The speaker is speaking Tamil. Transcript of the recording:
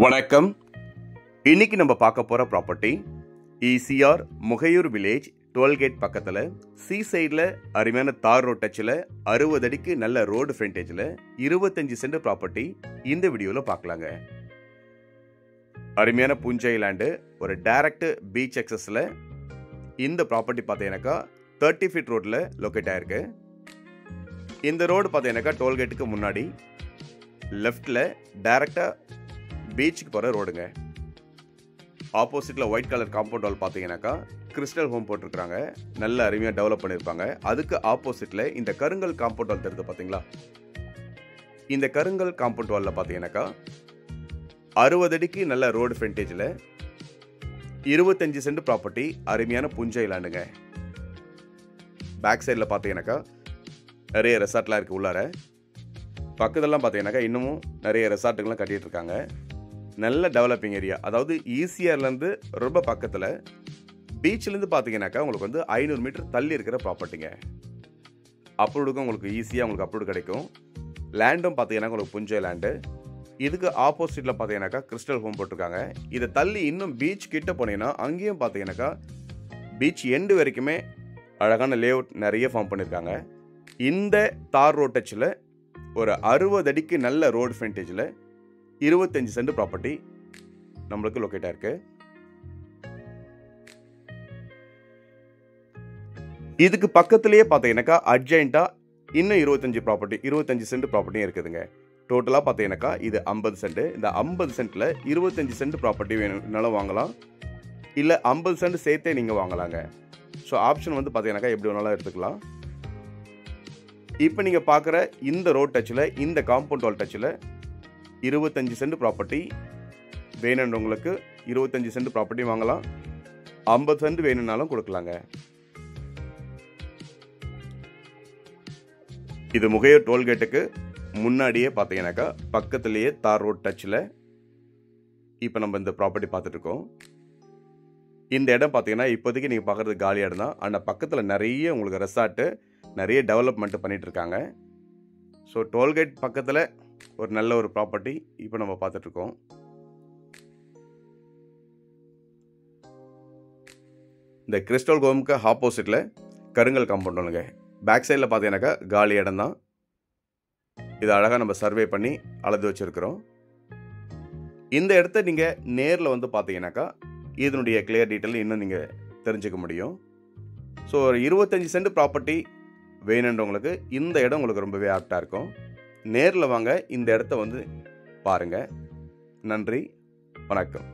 வணக்கம். இன்னைக்கு நம்ம பார்க்க போற property ECR Mugaiyur village tollgate பக்கத்தில் சி சைடில் அருமையான தார் ரோட் டச்சில் 60 அடிக்கு நல்ல ரோடு ஃப்ரண்டேஜில் 25 சென்ட் ப்ராப்பர்ட்டி இந்த வீடியோவில் பார்க்கலாங்க. அருமையான புஞ்சை லேண்டு, ஒரு டைரக்ட் பீச் எக்ஸஸில் இந்த ப்ராப்பர்ட்டி பார்த்தீங்கன்னாக்கா 30 ஃபீட் ரோட்டில் லொக்கேட் ஆயிருக்கு. இந்த ரோடு பார்த்தீங்கன்னாக்கா டோல்கேட்டுக்கு முன்னாடி லெஃப்டில் டைரக்டாக பீச்சுக்கு போகிற ரோடுங்க. ஆப்போசிட்டில் ஒயிட் கலர் காம்பவுண்ட் வால் பார்த்தீங்கன்னாக்கா கிறிஸ்டல் ஹோம் போட்டிருக்கிறாங்க. நல்ல அருமையாக டெவலப் பண்ணியிருப்பாங்க. அதுக்கு ஆப்போசிட்டில் இந்த கருங்கல் காம்பவுண்ட் வால் தெரியுது பார்த்தீங்களா? இந்த கருங்கல் காம்பவுண்ட் வாலில் பார்த்தீங்கன்னாக்கா 60 அடிக்கு நல்ல ரோடு ஃப்ரண்டேஜில் 25 சென்ட் ப்ராப்பர்ட்டி, அருமையான புஞ்சை லேண்டுங்க. பேக் சைடில் பார்த்தீங்கன்னாக்கா நிறைய ரெசார்ட்லாம் இருக்குது. உள்ளார பக்கத்துலலாம் பார்த்தீங்கன்னாக்கா இன்னமும் நிறைய ரெசார்ட்டுகள்லாம் கட்டிகிட்டு இருக்காங்க. நல்ல டெவலப்பிங் ஏரியா. அதாவது ECRலேருந்து ரொம்ப பக்கத்தில், பீச்சிலேருந்து பார்த்தீங்கன்னாக்கா உங்களுக்கு வந்து 500 மீட்டர் தள்ளி இருக்கிற ப்ராப்பர்ட்டிங்க. அப்ரூவ்டுக்கும் உங்களுக்கு ஈஸியாக உங்களுக்கு அப்ரூவ்டு கிடைக்கும். லேண்டும் பார்த்தீங்கன்னா உங்களுக்கு புஞ்சை லேண்டு. இதுக்கு ஆப்போசிட்டில் பார்த்தீங்கன்னாக்கா கிறிஸ்டல் ஹோம் போட்டிருக்காங்க. இதை தள்ளி இன்னும் பீச் கிட்ட போனீங்கன்னா அங்கேயும் பார்த்தீங்கன்னாக்கா பீச் எண்டு வரைக்குமே அழகான லேஅவுட் நிறைய ஃபார்ம் பண்ணியிருக்காங்க. இந்த தார் ரோட் டச்சில் ஒரு 60 அடிக்கு நல்ல ரோடு ஃப்ரண்டேஜில் 25 சென்ட் ப்ராப்பர்ட்டி நம்மளுக்கு லொக்கேட் ஆயிருக்கு. இதுக்கு பக்கத்திலேயே பார்த்தீங்கன்னாக்கா அட்ஜாயிண்டா இன்னும் 25 சென்ட் ப்ராப்பர்ட்டியும் இருக்குதுங்க. டோட்டலாக பார்த்தீங்கன்னாக்கா இது 50 சென்ட். இந்த 50 சென்ட்டில் 25 சென்ட் ப்ராப்பர்ட்டி வேணும்னாலும் வாங்கலாம், இல்லை 50 சென்ட் சேர்த்தே நீங்கள் வாங்கலாங்க. ஸோ ஆப்ஷன் வந்து பார்த்தீங்கன்னாக்கா எப்படி வேணாலும் எடுத்துக்கலாம். இப்போ நீங்கள் பார்க்குற இந்த ரோட் டச்சில், இந்த காம்பவுண்ட் வால் டச்சில் 25 சென்ட் ப்ராப்பர்ட்டி வேணுன்றவங்களுக்கு 25 சென்ட் ப்ராப்பர்ட்டி வாங்கலாம், 50 சென்ட் வேணும்னாலும் கொடுக்கலாங்க. இது முகையூர் டோல்கேட்டுக்கு முன்னாடியே பார்த்தீங்கன்னாக்கா பக்கத்துலேயே தார் ரோட் டச்சில் இப்போ நம்ம இந்த ப்ராப்பர்ட்டி பார்த்துட்டு இருக்கோம். இந்த இடம் பார்த்தீங்கன்னா இப்போதைக்கு நீங்கள் பார்க்குறது காலி இடம் தான். ஆனால் பக்கத்தில் நிறைய உங்களுக்கு ரெசார்ட்டு, நிறைய டெவலப்மெண்ட் பண்ணிட்டு இருக்காங்க. ஸோ டோல்கேட் பக்கத்தில் ஒரு நல்ல ஒரு ப்ராப்பர்ட்டி இப்போ நம்ம பார்த்துட்ருக்கோம். இந்த கிறிஸ்டல் ஹோமுக்கு ஆப்போசிட்டில் கருங்கல் காம்பவுண்ட் ஒன்றுங்க. பேக் சைடில் பார்த்தீங்கன்னாக்கா காலி இடம் தான். இது அழகாக நம்ம சர்வே பண்ணி அளந்து வச்சுருக்கிறோம். இந்த இடத்த நீங்கள் நேரில் வந்து பார்த்தீங்கன்னாக்கா இதனுடைய கிளியர் டீட்டெயில் இன்னும் நீங்கள் தெரிஞ்சுக்க முடியும். ஸோ ஒரு 25 சென்ட் ப்ராப்பர்ட்டி வேணுன்றவங்களுக்கு இந்த இடம் உங்களுக்கு ரொம்பவே ஆப்டாக இருக்கும். நேரில் வாங்க, இந்த இடத்த வந்து பாருங்கள். நன்றி, வணக்கம்.